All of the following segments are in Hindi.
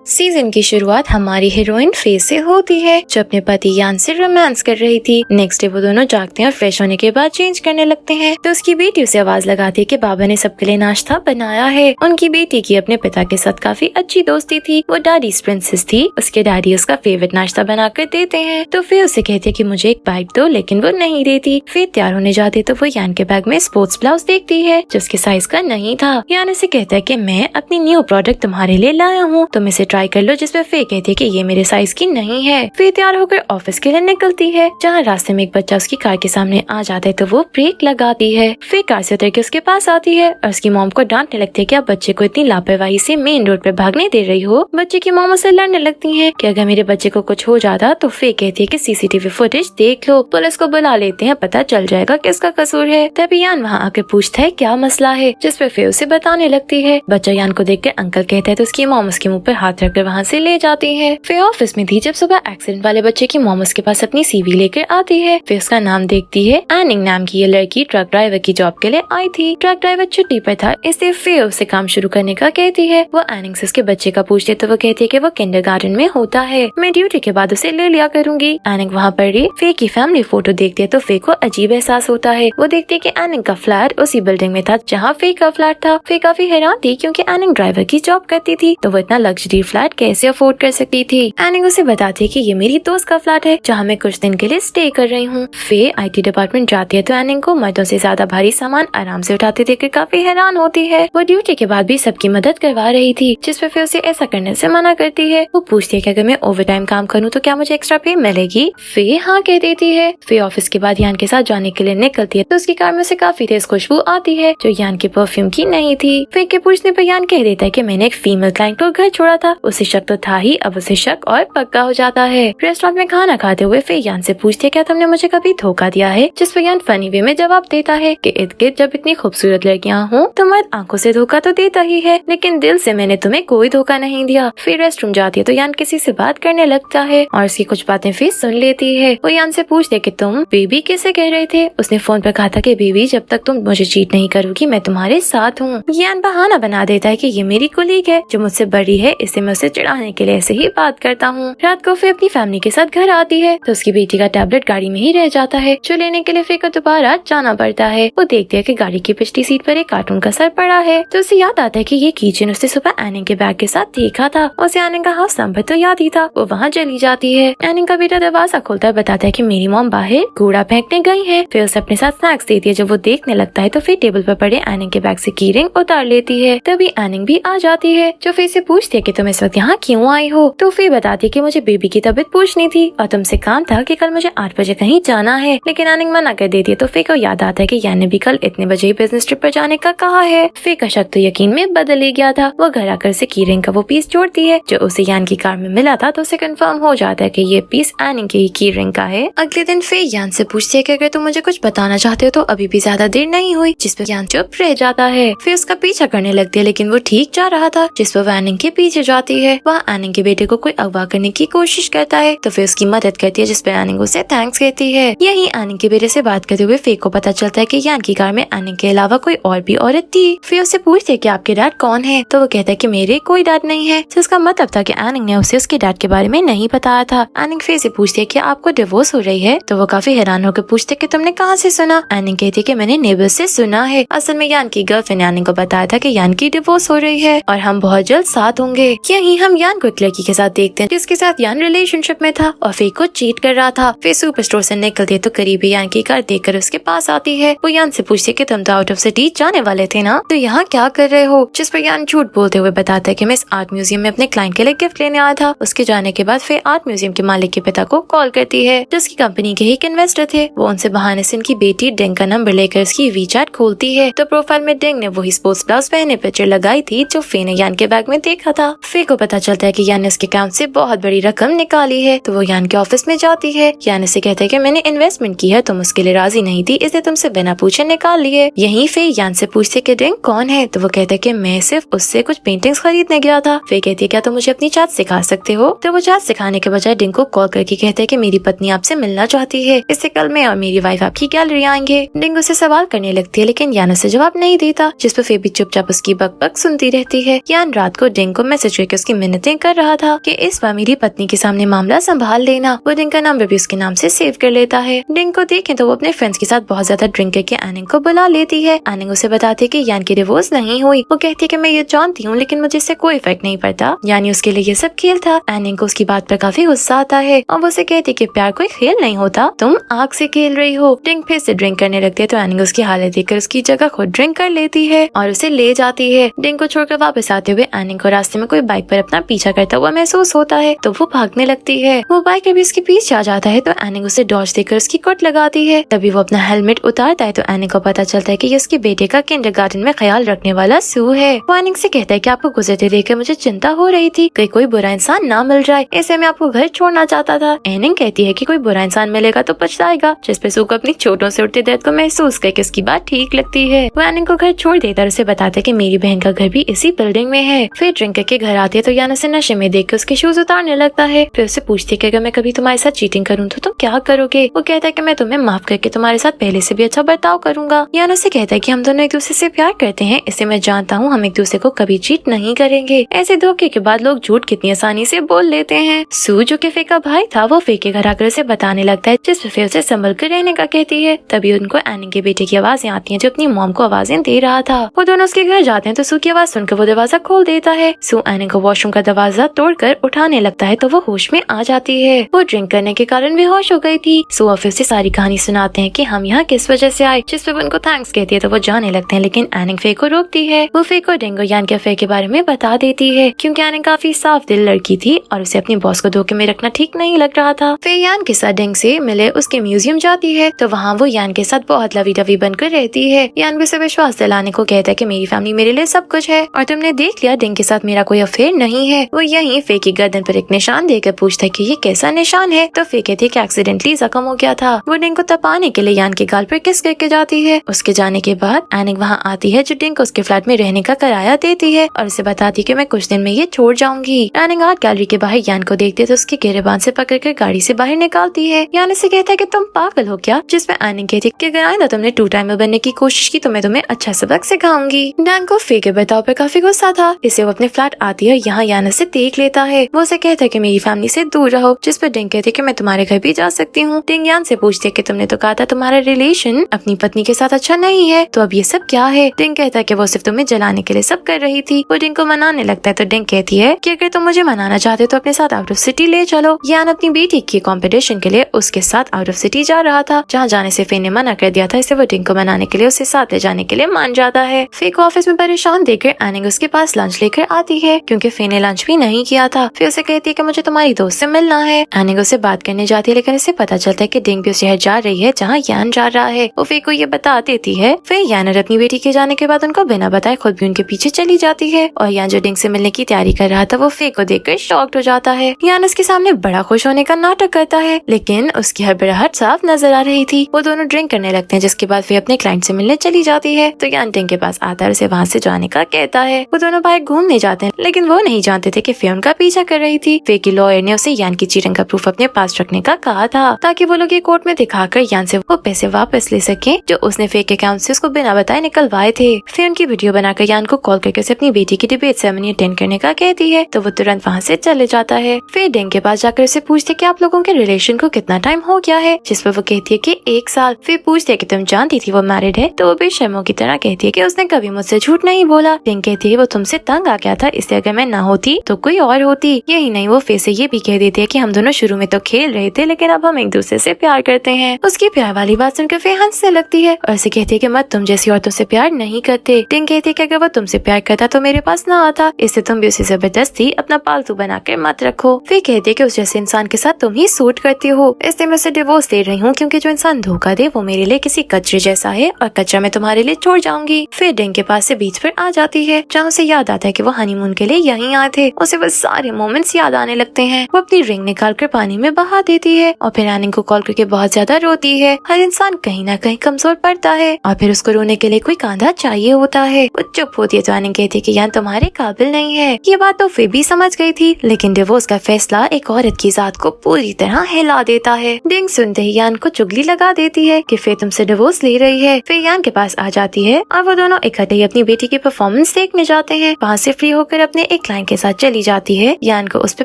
सीजन की शुरुआत हमारी हीरोइन फे से होती है जो अपने पति यान से रोमांस कर रही थी। नेक्स्ट डे वो दोनों जागते हैं और फ्रेश होने के बाद चेंज करने लगते हैं तो उसकी बेटी उसे आवाज लगाती है कि बाबा ने सबके लिए नाश्ता बनाया है। उनकी बेटी की अपने पिता के साथ काफी अच्छी दोस्ती थी। वो डैडीज प्रिंसेस थी। उसके डैडी उसका फेवरेट नाश्ता बना कर देते हैं तो फे उसे कहती है कि मुझे एक बाइट दो, लेकिन वो नहीं देती। फे तैयार होने जाती तो वो यान के बैग में स्पोर्ट्स ब्लाउज देखती है जो उसके साइज का नहीं था। यान उसे कहता है कि मैं अपनी न्यू प्रोडक्ट तुम्हारे लिए लाया हूँ, तुम इसे ट्राई कर लो। जिसपे फे कहती है कि ये मेरे साइज की नहीं है। फे तैयार होकर ऑफिस के लिए निकलती है जहाँ रास्ते में एक बच्चा उसकी कार के सामने आ जाता है तो वो ब्रेक लगाती है। फे कार से उतर के उसके पास आती है और उसकी मॉम को डांटने लगती है कि आप बच्चे को इतनी लापरवाही से मेन रोड पे भागने दे रही हो। बच्चे की मॉम उसे लड़ने लगती है कि अगर मेरे बच्चे को कुछ हो जाता तो फे कहती है कि सीसीटीवी फुटेज देख लो, पुलिस को बुला लेते हैं, पता चल जाएगा किसका कसूर है। तभी यान वहाँ आके पूछता है क्या मसला है, जिसपे फे उसे बताने लगती है। बच्चा यान को देख कर अंकल कहता है तो उसकी मॉम उसके मुँह पे हाथ रखकर वहाँ से ले जाती है। फे ऑफिस में थी जब सुबह एक्सीडेंट वाले बच्चे की मॉम उसके पास अपनी सीवी लेकर आती है। फे उसका नाम देखती है। एनिंग नाम की ये लड़की ट्रक ड्राइवर की जॉब के लिए आई थी। ट्रक ड्राइवर छुट्टी पर था इसलिए फे उसे काम शुरू करने का कहती है। वो एनिंग से उसके बच्चे का पूछते तो वो कहती है कि वो किंडरगार्टन में होता है, मैं ड्यूटी के बाद उसे ले लिया करूंगी। एनिंग वहाँ पर ही फे की फैमिली फोटो देखती है तो फे को अजीब एहसास होता है। वो देखती है कि एनिंग का फ्लैट उसी बिल्डिंग में था जहाँ फे का फ्लैट था। फे काफी हैरान थी क्योंकि एनिंग ड्राइवर की जॉब करती थी तो वो इतना लग्जरी फ्लैट कैसे अफोर्ड कर सकती थी। एनिंग उसे बताती है कि ये मेरी दोस्त का फ्लैट है जहाँ मैं कुछ दिन के लिए स्टे कर रही हूँ। फे आईटी डिपार्टमेंट जाती है तो एनिंग को मर्दों से ज्यादा भारी सामान आराम से उठाते देखकर काफी हैरान होती है। वो ड्यूटी के बाद भी सबकी मदद करवा रही थी जिसपे फे उसे ऐसा करने से मना करती है। वो पूछती है कि अगर मैं ओवर टाइम काम करूँ तो क्या मुझे एक्स्ट्रा पे मिलेगी। फे हाँ कह देती है। फे ऑफिस के बाद यान के साथ जाने के लिए निकलती है तो उसकी कार में से काफी तेज खुशबू आती है जो यान के परफ्यूम की नहीं थी। फे के पूछने पर यान कह देता है कि मैंने एक फीमेल क्लाइंट को घर छोड़ा था। उसे शक तो था ही, अब उसे शक और पक्का हो जाता है। रेस्टोरेंट में खाना खाते हुए फे यान से पूछती है क्या तुमने मुझे कभी धोखा दिया है, जिस पर यान फनी वे में जवाब देता है कि इर्द गिर्द जब इतनी खूबसूरत लड़कियां हों तो मर्द आंखों से धोखा तो देता ही है, लेकिन दिल से मैंने तुम्हें कोई धोखा नहीं दिया। फिर रेस्टरूम जाती है तो यान किसी से बात करने लगता है और उसकी कुछ बातें फे सुन लेती है। वो यान से पूछते कि तुम बेबी किसे कह रहे थे। उसने फोन पर कहा था कि बेबी जब तक तुम मुझे चीट नहीं करोगी मैं तुम्हारे साथ हूँ। यान बहाना बना देता है कि ये मेरी कोलीग है जो मुझसे बड़ी है, इससे मैं उसे चिढ़ाने के लिए ऐसे ही बात करता हूँ। रात को फे अपनी फैमिली के साथ घर आती है तो उसकी बेटी का टैबलेट गाड़ी में ही रह जाता है जो लेने के लिए फे को दोबारा जाना पड़ता है। वो देखती है कि गाड़ी की पिछली सीट पर एक कार्टून का सर पड़ा है तो उसे याद आता है कि ये कीचेन उसने सुबह एनिंग के बैग के साथ देखा था। उसे एनिंग का हाउस नंबर तो याद ही था। वो वहाँ चली जाती है। एनिंग का बेटा दरवाजा खोलता है, बताता है कि मेरी मॉम बाहर कूड़ा फेंकने गई है। फिर उसे अपने साथ स्नैक्स देती है। जब वो देखने लगता है तो फिर टेबल पर पड़े एनिंग के बैग से की रिंग उतार लेती है। तभी एनिंग भी आ जाती है जो फे से पूछती है कि तुम इस वक्त यहाँ क्यों आई हो। तो फे बताती है कि मुझे बेबी की तबीयत पूछनी थी और तुमसे काम था कि कल मुझे 8 बजे कहीं जाना है, लेकिन एनिंग मना कर देती है। तो फे को याद आता है कि यान ने भी कल इतने बजे ही बिजनेस ट्रिप पर जाने का कहा है। फे का शक तो यकीन में बदल ही गया था। वो घर आकर से की रिंग का वो पीस जोड़ती है जो उसे यान की कार में मिला था तो उसे कंफर्म हो जाता है कि ये पीस एनिंग की की रिंग का है। अगले दिन फे यान से पूछती है कि अगर तुम मुझे कुछ बताना चाहते हो तो अभी भी ज्यादा देर नहीं हुई, जिस पर यान चुप रह जाता है। फिर उसका पीछा करने लगती है लेकिन वो ठीक जा रहा था, जिस पर एनिंग के पीछे जाती है। वह एनिंग के बेटे को कोई अगवा करने की कोशिश करता है तो फिर उसकी मदद करती है, जिस पर एनिंग उसे थैंक्स कहती है। यही एनिंग के बेटे से बात करते हुए फे को पता चलता है कि यान की कार में एनिंग के अलावा कोई और भी औरत थी। फिर उससे पूछती है कि आपके डैड कौन है तो वो कहता है कि मेरे कोई डैड नहीं है, जिसका मतलब था कि एनिंग ने उसे उसके डैड के बारे में नहीं बताया था। एनिंग फे से पूछती है कि आपको डिवोर्स हो रही है तो वो काफी हैरान होकर पूछते कि तुमने कहाँ से सुना। एनिंग कहती है कि मैंने नेबर से सुना है। असल में यान की गर्लफ्रेंड एनिंग को बताया था कि यान की डिवोर्स हो रही है और हम बहुत जल्द साथ होंगे। यही हम यान को एक लड़की के साथ देखते हैं जिसके साथ यान रिलेशनशिप में था और फे को चीट कर रहा था। फे सुपर स्टोर से निकलती है तो करीबी यान की कार देखकर उसके पास आती है। वो यान से पूछती है कि तुम तो आउट ऑफ सिटी जाने वाले थे ना, तो यहाँ क्या कर रहे हो। जिस पर यान झूठ बोलते हुए बताता है कि मैं इस आर्ट म्यूजियम में अपने क्लाइंट के लिए गिफ्ट लेने आया था। उसके जाने के बाद फे आर्ट म्यूजियम के मालिक के पिता को कॉल करती है जो उसकी कंपनी के ही एक इन्वेस्टर थे। वो उनसे बहाने से उनकी बेटी डिंग का नंबर लेकर उसकी वीचैट खोलती है तो प्रोफाइल में डिंग ने वही स्पोर्ट्स ब्लाउज पहने पिक्चर लगाई थी जो फे ने यान के बैग में देखा था। फे को पता चलता है कि यान ने उसके अकाउंट से बहुत बड़ी रकम निकाली है तो वो यान के ऑफिस में जाती है। यान उसे कहता है कि मैंने इन्वेस्टमेंट की है, तुम उसके लिए राजी नहीं थी इसलिए तुमसे बिना पूछे निकाल लिए। यही फे यान से पूछते कि डिंग कौन है तो वो कहता है कि मैं सिर्फ उससे कुछ पेंटिंग्स खरीदने गया था। फे कहती है क्या तुम मुझे अपनी चाट सिखा सकते हो। तो वो चाट सिखाने के बजाय डिंग को कॉल करके कहते हैं कि मेरी पत्नी आपसे मिलना चाहती है, इससे कल मैं और मेरी वाइफ आपकी गैलरी आएंगे। डिंग उसे सवाल करने लगती है लेकिन यान उसे जवाब नहीं देता, जिस पर फे भी चुपचाप उसकी बकबक सुनती रहती है। यान रात को डिंग को मैसेज करके के उसकी मिन्नतें कर रहा था कि इस बार मेरी पत्नी के सामने मामला संभाल लेना। वो डिंग का नंबर भी उसके नाम से सेव कर लेता है। डिंग को देखें तो वो अपने फ्रेंड्स के साथ बहुत ज्यादा ड्रिंक करके एनिंग को बुला लेती है। एनिंग उसे बताती है कि यान की डिवोर्स नहीं हुई। वो कहती है कि मैं ये जानती हूँ लेकिन मुझे इससे कोई फर्क नहीं पड़ता, यानी उसके लिए ये सब खेल था। एनिंग को उसकी बात पर काफी गुस्सा आता है और वो उसे कहती है कि प्यार कोई खेल नहीं होता, तुम आग से खेल रही हो। डिंग फिर से ड्रिंक करने लगती है तो एनिंग उसकी हालत देखकर उसकी जगह खुद ड्रिंक कर लेती है और उसे ले जाती है। डिंग को छोड़कर वापस आते हुए एनिंग को रास्ते में कोई बाइक पर अपना पीछा करता हुआ महसूस होता है तो वो भागने लगती है। वो बाइक भी उसके पीछे आ जाता है तो एनिंग उसे डॉज देकर उसकी कट लगाती है। तभी वो अपना हेलमेट उतारता है तो एनिंग को पता चलता है कि ये उसके बेटे का किंडरगार्टन में ख्याल रखने वाला सू है। वो एनिंग से कहता है कि आपको गुजरते देखकर मुझे चिंता हो रही थी कि कोई बुरा इंसान ना मिल जाए, ऐसे मैं आपको घर छोड़ना चाहता था। एनिंग कहती है कि कोई बुरा इंसान मिलेगा तो पछताएगा, जिस पे सू को अपनी चोटों से उठते दर्द को महसूस करके उसकी बात ठीक लगती है। वो एनिंग को घर छोड़ देता है, उसे बताता है कि मेरी बहन का घर भी इसी बिल्डिंग में है। फिर ड्रिंक करके घर आती है तो यान उसे नशे में देख के उसके शूज उतारने लगता है। फिर उससे पूछती है कि अगर मैं कभी तुम्हारे साथ चीटिंग करूँ तो तुम क्या करोगे। वो कहता है कि मैं तुम्हें माफ करके तुम्हारे साथ पहले से भी अच्छा बर्ताव करूंगा। यान उसे कहता है कि हम दोनों एक दूसरे से प्यार करते हैं, इसे मैं जानता हूँ, हम एक दूसरे को कभी चीट नहीं करेंगे। ऐसे धोखे के बाद लोग झूठ कितनी आसानी से बोल लेते हैं। सू जो कि फे का भाई था वो फे के घर आकर उसे बताने लगता है, जिस पे फे उसे संभल कर रहने का कहती है। तभी उनको एनिंग के बेटे की आवाजें आती हैं जो अपनी मॉम को आवाजें दे रहा था। वो दोनों उसके घर जाते हैं तो सू की आवाज सुनकर वो दरवाजा खोल देता है। सू एनिंग को वॉशरूम का दरवाजा तोड़कर उठाने लगता है तो वो होश में आ जाती है। वो ड्रिंक करने के कारण बेहोश हो गई थी। सू ऑफिस से सारी कहानी सुनाते हैं कि हम यहाँ किस वजह से आए, जिस पे वो उनको थैंक्स कहती है तो वो जाने लगते हैं, लेकिन एनिंग फे को रोकती है। वो फे को डिंग और यान के अफेयर के बारे में बता देती है क्योंकि एनिंग काफी साफ दिल लड़की थी और उसे अपनी बॉस को धोखे में रखना ठीक नहीं लग रहा था। फे यान के साथ डिंग से मिले उसके म्यूजियम जाती है तो वहाँ वो यान के साथ बहुत लवी डवी बनकर रहती है। यान भी उसे विश्वास दिलाने को कहता है कि मेरी फैमिली मेरे लिए सब कुछ है और तुमने देख लिया डिंग के साथ मेरा कोई अफेयर नहीं है। वो यहीं फे की गर्दन पर एक निशान देकर पूछता है कि ये कैसा निशान है तो फे कहती है कि एक्सीडेंटली जख्म हो गया था। वो डिंग को तपाने के लिए यान के गाल पर किस करके जाती है। उसके जाने के बाद एनिंग वहाँ आती है जो डिंग को उसके फ्लैट में रहने का किराया देती है और उसे बताती है कि मैं कुछ दिन में ये छोड़ जाऊंगी। एनिंग आर्ट गैलरी के बाहर यान को देखती है तो उसके गिरेबान से पकड़कर गाड़ी से बाहर निकालती है। यान उसे कहता है कि तुम पागल हो क्या, जिसपे एनिंग कहती है कि अगर आइंदा तुमने टू टाइमर बनने की कोशिश की तो मैं तुम्हें अच्छा सबक सिखाऊंगी। डैन को फे के बर्ताव पे काफी गुस्सा था, इससे वो अपने फ्लैट आती है। यहाँ यान उसे देख लेता है। वो उसे कहता है कि मेरी फैमिली से दूर रहो, जिस पर डिंग कहती है कि मैं तुम्हारे घर भी जा सकती हूँ। डिंग यान से पूछती है कि तुमने तो कहा था तुम्हारा रिलेशन अपनी पत्नी के साथ अच्छा नहीं है, तो अब ये सब क्या है। डिंग कहता है कि वो सिर्फ तुम्हें जलाने के लिए सब कर रही थी। वो डिंग को मनाने लगता है तो डिंग कहती है कि अगर तुम मुझे मनाना चाहते तो अपने साथ आउट ऑफ सिटी ले चलो। यान अपनी बेटी की कॉम्पिटिशन के लिए उसके साथ आउट ऑफ सिटी जा रहा था, जहाँ जाने से फे ने मना कर दिया था। इससे वो डिंग को मनाने के लिए उसे साथ ले जाने के लिए मान जाता है। फे को ऑफिस में परेशान देखकर एनिंग उसके पास लंच लेकर आती है क्योंकि फे ने लंच भी नहीं किया था। फिर उसे कहती है कि मुझे तुम्हारी दोस्त से मिलना है। एनिंग उससे बात करने जाती है लेकिन उसे पता चलता है कि डिंग भी उस शहर जा रही है जहाँ यान जा रहा है। वो फे को ये बता देती है। फिर यान और अपनी बेटी के जाने के बाद उनको बिना बताए खुद भी उनके पीछे चली जाती है और यान जो डिंग से मिलने की तैयारी कर रहा था वो फे को देखकर शॉक्ड हो जाता है। यान उसके सामने बड़ा खुश होने का नाटक करता है लेकिन उसकी हड़बड़ाहट साफ नजर आ रही थी। वो दोनों ड्रिंक करने लगते हैं जिसके बाद फे अपने क्लाइंट से मिलने चली जाती है तो यान डिंग के पास आता है, उसे वहाँ से जाने का कहता है। वो दोनों बाहर घूमने जाते हैं लेकिन वो नहीं जानते थे कि फे उनका पीछा कर रही थी। फे की लॉयर ने उसे यान की चीटिंग का प्रूफ अपने पास रखने का कहा था ताकि वो लोग ये कोर्ट में दिखाकर यान से वो पैसे वापस ले सके जो उसने फे के अकाउंट से उसको बिना बताए निकलवाए थे। फे उनकी वीडियो बनाकर यान को कॉल करके उसे अपनी बेटी की डिबेट सेरेमनी अटेंड करने का कहती है तो वो तुरंत वहाँ से चले जाता है। फे डिंग के पास जाकर उसे पूछते कि आप लोगों के रिलेशन को कितना टाइम हो गया है, जिस पर वो कहती है कि 1 साल। फिर पूछते है कि तुम जानती थी वो मैरिड है, तो वो बेशर्मों की तरह कहती है कि उसने कभी मुझसे झूठ नहीं बोला। डिंग कहती है वो तुमसे तंग आ गया था, इसलिए अगर मैं ना होती तो कोई और होती। यही नहीं, वो फे से ये भी कह देती है कि हम दोनों शुरू में तो खेल रहे थे लेकिन अब हम एक दूसरे से प्यार करते हैं। उसकी प्यार वाली बात सुनकर फे हंसने लगती है और उसे कहती है कि मत तुम जैसी औरतों से प्यार नहीं करते। डिंग कहती है कि अगर वो तुमसे प्यार करता तो मेरे पास ना आता, इससे तुम भी उसे जबरदस्ती अपना पालतू बनाकर मत रखो। फे कहती है कि उस जैसे इंसान के साथ तुम ही सूट करती हो, इसलिए मैं उसे डिवोर्स दे रही हूँ क्योंकि जो इंसान धोखा दे वो मेरे लिए किसी कचरे जैसा है और कचरा मैं तुम्हारे लिए छोड़ जाऊंगी। फिर डिंग के पास से बीच पर आ जाती है जहाँ उसे याद आता है कि वो हनीमून के लिए यहीं आए थे। उसे वो सारे मोमेंट्स याद आने लगते हैं। वो अपनी रिंग निकाल कर पानी में बहा देती है और फिर एनिंग को कॉल करके बहुत ज्यादा रोती है। हर इंसान कहीं ना कहीं कमजोर पड़ता है और फिर उसको रोने के लिए कोई कांधा चाहिए होता है। वो चुप होती है तो एनिंग कहती है कि यान तुम्हारे काबिल नहीं है। ये बात तो फिर भी समझ गई थी लेकिन डिवोर्स का फैसला एक औरत की जात को पूरी तरह हिला देता है। डिंग सुनते ही यान को चुगली लगा देती है कि फे तुमसे डिवोर्स ले रही है। फिर यान के पास आ जाती है और वो दोनों इकट्ठे ही अपनी बेटी की परफॉर्मेंस देखने जाते हैं। वहाँ से फ्री होकर अपने एक क्लाइंट के साथ चली जाती है। यान को उस पर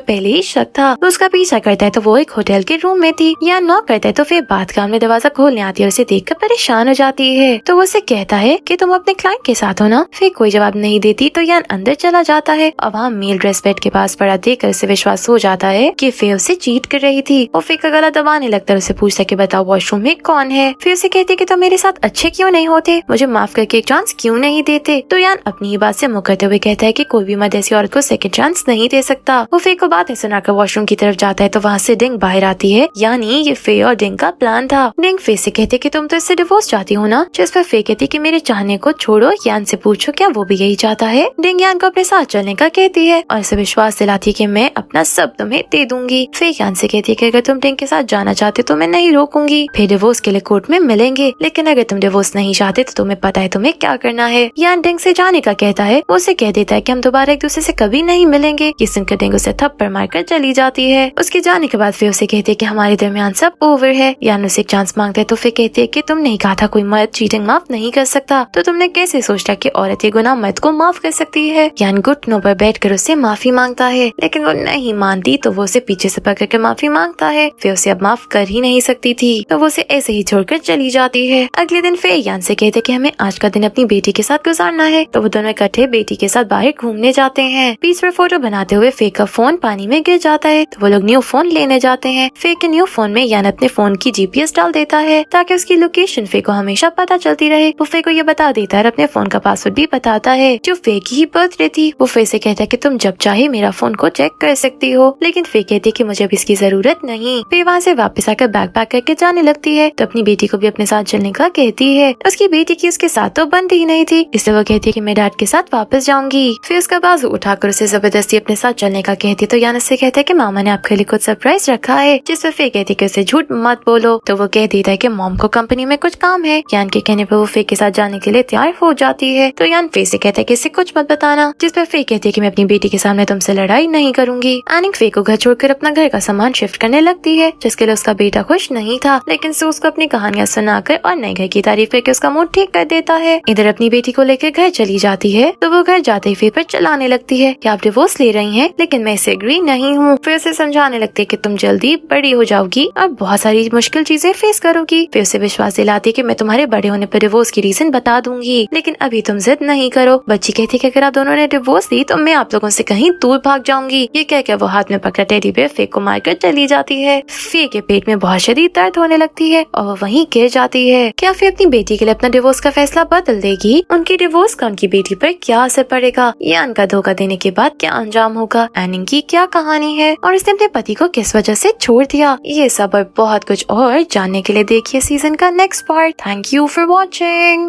पहले ही शक था। वो उसका पीछा करता है तो वो एक होटल के रूम में थी। यान नॉक करता है तो फिर बाथरूम में दरवाजा खोलने आती है और उसे देखकर परेशान हो जाती है। तो वो उसे कहता है कि तुम अपने क्लाइंट के साथ हो ना। फिर कोई जवाब नहीं देती तो यान अंदर चला जाता है और वहाँ मेल ड्रेस बेड के पास पड़ा देखकर उसे विश्वास हो जाता है कि फे उसे चीट कर रही थी। वो फे का गला दबाने लगता है, उसे पूछता कि बताओ वॉशरूम में कौन है। फिर उसे कहती कि तुम मेरे साथ अच्छे क्यों नहीं होते, मुझे माफ करके एक चांस क्यों नहीं देते। तो यान अपनी ही बात से मुकरते हुए कहता है कि कोई भी मर्द ऐसी औरत को सेकंड चांस नहीं दे सकता। वो फे को बातें सुनाकर वॉशरूम की तरफ जाता है तो वहाँ से डिंग बाहर आती है। यानी ये फे और डिंग का प्लान था। डिंग फे से कहते कि तुम तो इससे डिवोर्स चाहती हो ना, जिस पर फे कहती कि मेरे चाहने को छोड़ो, यान से पूछो क्या वो भी यही चाहता है। डिंग यान को अपने साथ चलने का कहती है और इसे विश्वास दिलाती कि मैं अपना सब तुम्हें दे दूंगी। फे यान से कहती है कि अगर तुम डिंग के साथ जाना चाहते तो मैं नहीं रोकूंगी। फिर डिवोर्स के लिए कोर्ट में मिलेंगे, लेकिन अगर तुम डिवोर्स नहीं चाहते तो तुम्हें पता है तुम्हें क्या करना है। यान डिंग से जाने का कहता है। वो उसे कह देता है कि हम दोबारा एक दूसरे से कभी नहीं मिलेंगे। ये सुनकर डिंग उसे थप्पड़ मारकर चली जाती है। उसके जाने के बाद फिर उसे कहती है कि हमारे दरमियान सब ओवर है। यान उसे एक चांस मांगता है तो फिर कहती है कि तुम नहीं कहा था कोई मर्द चीटिंग माफ नहीं कर सकता, तो तुमने कैसे सोचा कि औरत ये गुनाह मर्द को माफ कर सकती है। यान घुटनों पर बैठकर उससे माफी मांगता है, लेकिन वो नहीं मानती तो वो उसे पीछे से पकड़ के माफी मांगता है। फिर उसे अब माफ कर ही नहीं सकती थी तो वो उसे ऐसे ही छोड़कर चली जाती है। अगले दिन फिर यान से कहते कि हमें आज का दिन अपनी बेटी के साथ गुजारना है, तो वो दोनों इकट्ठे बेटी के साथ बाहर घूमने जाते हैं। बीच में फोटो बनाते हुए फे का फोन पानी में गिर जाता है तो वो लोग न्यू फोन लेने जाते हैं। फे के न्यू फोन में यान अपने फोन की GPS डाल देता है ताकि उसकी लोकेशन फे को हमेशा पता चलती रहे। वो फे को ये बता देता है, अपने फोन का पासवर्ड भी बताता है जो फे की ही बर्थडे थी। वो फे से कहता है कि तुम जब चाहे मेरा फोन को चेक कर सकती हो, लेकिन फे कहती है कि मुझे अब इसकी जरूरत नहीं। फे वहाँ से वापस आकर बैग पैक करके जाने लगती है तो अपनी बेटी को भी अपने साथ चलने का कहती है। उसकी बेटी की उसके साथ तो बनती ही नहीं थी, इसलिए वो कहती है कि मैं डैड के साथ वापस जाऊंगी। फिर उसका बाजू उठाकर उसे जबरदस्ती अपने साथ चलने का कहती है तो यान उससे कहता है कि मामा ने आपके लिए कुछ सरप्राइज रखा है, जिस पर फे कहती है कि उसे झूठ मत बोलो। तो वो कह देता है कि मॉम को कंपनी में कुछ काम है। यान के कहने पर वो फे के साथ जाने के लिए तैयार हो जाती है तो यान फे से कहता है कि इसे कुछ मत बताना, जिस पर फे कहती है कि मैं अपनी बेटी के सामने तुमसे लड़ाई नहीं करूंगी। एनिंग फे को घर छोड़कर अपना घर का सामान शिफ्ट करने लगती है, जिसके लिए उसका बेटा खुश नहीं था, लेकिन सू उसको अपनी कहानियां सुनाकर और नए घर की तारीफ करके उसका मूड ठीक कर देता है। इधर अपनी बेटी को लेकर घर चली जाती है तो वो घर जाते ही फे पर चिल्लाने लगती है कि आप डिवोर्स ले रही हैं, लेकिन मैं इसे एग्री नहीं हूँ। फिर उसे समझाने लगती है कि तुम जल्दी बड़ी हो जाओगी और बहुत सारी मुश्किल चीजें फेस करोगी। फिर उसे विश्वास दिलाती है कि मैं तुम्हारे बड़े होने पर डिवोर्स की रीजन बता दूंगी, लेकिन अभी तुम जिद नहीं करो। बच्ची कहती है कि अगर आप दोनों ने डिवोर्स दी तो मैं आप लोगों से कहीं दूर भाग जाऊंगी। ये कहकर वो हाथ में पकड़ा टेडी बेयर फे को मारकर चली जाती है। फे के पेट में बहुत शदीद दर्द होने लगती है और वो वहीं गिर जाती है। क्या फे अपनी बेटी के लिए अपना डिवोर्स का फैसला बदल देगी? उनकी डिवोर्स का उनकी बेटी पर क्या असर पड़ेगा? यान का धोखा देने के बाद क्या अंजाम होगा? एनिंग की क्या कहानी है और उसने अपने पति को किस वजह से छोड़ दिया? ये सब और बहुत कुछ और जानने के लिए देखिए सीजन का next part. Thank you for watching.